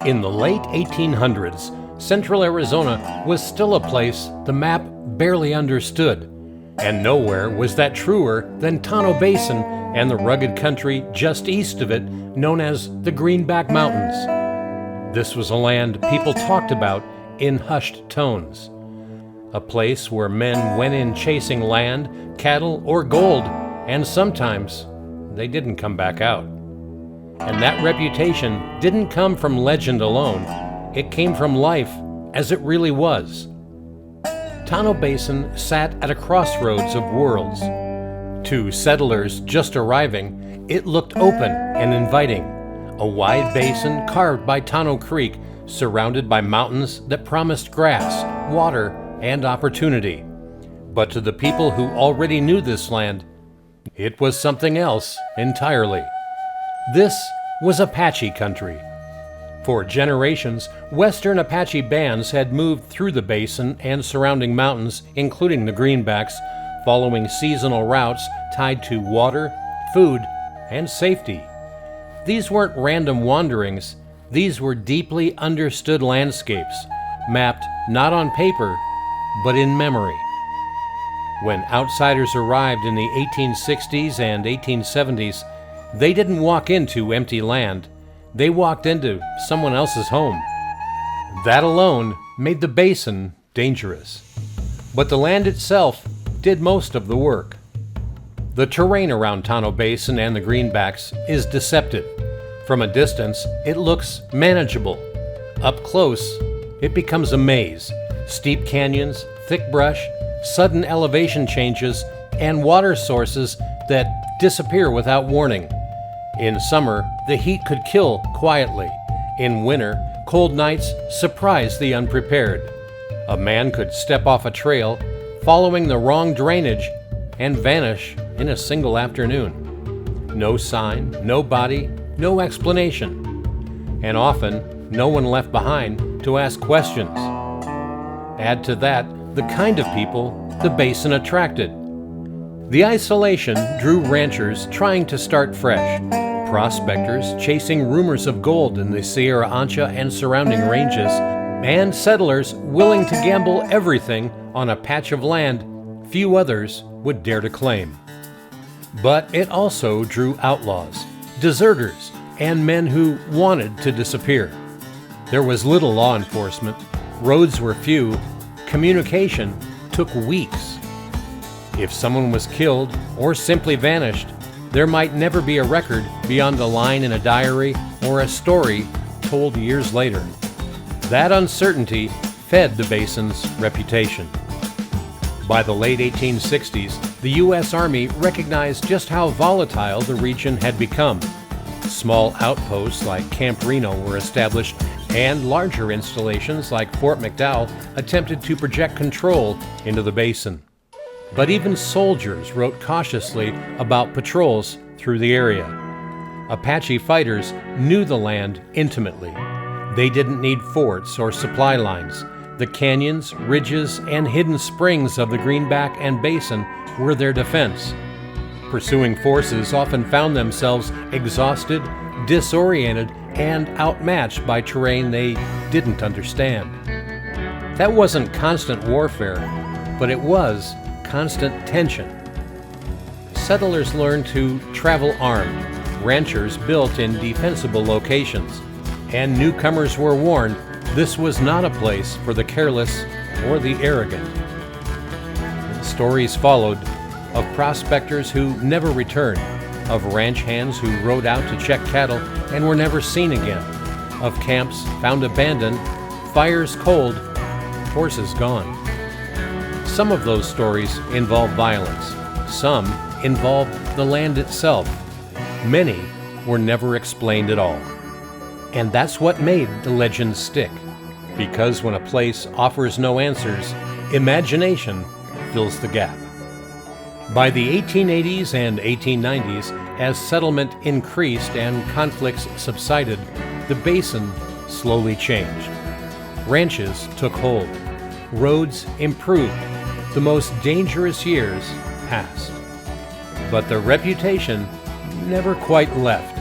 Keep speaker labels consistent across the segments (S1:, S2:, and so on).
S1: In the late 1800s, central Arizona was still a place the map barely understood, and nowhere was that truer than Tonto Basin and the rugged country just east of it known as the Greenback Mountains. This was a land people talked about in hushed tones, a place where men went in chasing land, cattle, or gold, and sometimes they didn't come back out. And that reputation didn't come from legend alone, it came from life as it really was. Tonto Basin sat at a crossroads of worlds. To settlers just arriving, it looked open and inviting, a wide basin carved by Tonto Creek, surrounded by mountains that promised grass, water, and opportunity. But to the people who already knew this land, it was something else entirely. This was Apache country. For generations, Western Apache bands had moved through the basin and surrounding mountains, including the Greenbacks, following seasonal routes tied to water, food, and safety. These weren't random wanderings, these were deeply understood landscapes, mapped not on paper, but in memory. When outsiders arrived in the 1860s and 1870s, they didn't walk into empty land, they walked into someone else's home. That alone made the basin dangerous. But the land itself did most of the work. The terrain around Tonto Basin and the Greenbacks is deceptive. From a distance, it looks manageable. Up close, it becomes a maze. Steep canyons, thick brush, sudden elevation changes, and water sources that disappear without warning. In summer, the heat could kill quietly. In winter, cold nights surprise the unprepared. A man could step off a trail, following the wrong drainage, and vanish in a single afternoon. No sign, no body, no explanation. And often, no one left behind to ask questions. Add to that the kind of people the basin attracted. The isolation drew ranchers trying to start fresh, prospectors chasing rumors of gold in the Sierra Ancha and surrounding ranges, and settlers willing to gamble everything on a patch of land few others would dare to claim. But it also drew outlaws, deserters, and men who wanted to disappear. There was little law enforcement, roads were few, communication took weeks. If someone was killed or simply vanished, there might never be a record beyond a line in a diary or a story told years later. That uncertainty fed the basin's reputation. By the late 1860s, the U.S. Army recognized just how volatile the region had become. Small outposts like Camp Reno were established, and larger installations like Fort McDowell attempted to project control into the basin. But even soldiers wrote cautiously about patrols through the area. Apache fighters knew the land intimately. They didn't need forts or supply lines. The canyons, ridges, and hidden springs of the Greenback and Basin were their defense. Pursuing forces often found themselves exhausted, disoriented, and outmatched by terrain they didn't understand. That wasn't constant warfare, but it was constant tension. Settlers learned to travel armed, ranchers built in defensible locations, and newcomers were warned this was not a place for the careless or the arrogant. Stories followed of prospectors who never returned, of ranch hands who rode out to check cattle and were never seen again, of camps found abandoned, fires cold, horses gone. Some of those stories involve violence. Some involved the land itself. Many were never explained at all. And that's what made the legends stick. Because when a place offers no answers, imagination fills the gap. By the 1880s and 1890s, as settlement increased and conflicts subsided, the basin slowly changed. Ranches took hold. Roads improved. The most dangerous years passed. But the reputation never quite left.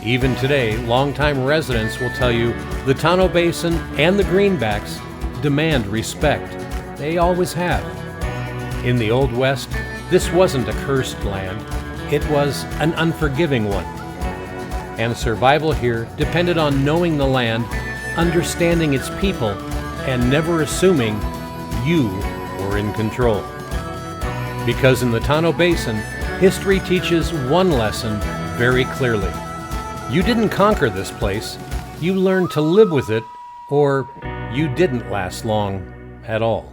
S1: Even today, longtime residents will tell you the Tonto Basin and the Greenbacks demand respect. They always have. In the Old West, this wasn't a cursed land. It was an unforgiving one. And survival here depended on knowing the land, understanding its people, and never assuming you were in control. Because in the Tonto Basin, history teaches one lesson very clearly. You didn't conquer this place, you learned to live with it, or you didn't last long at all.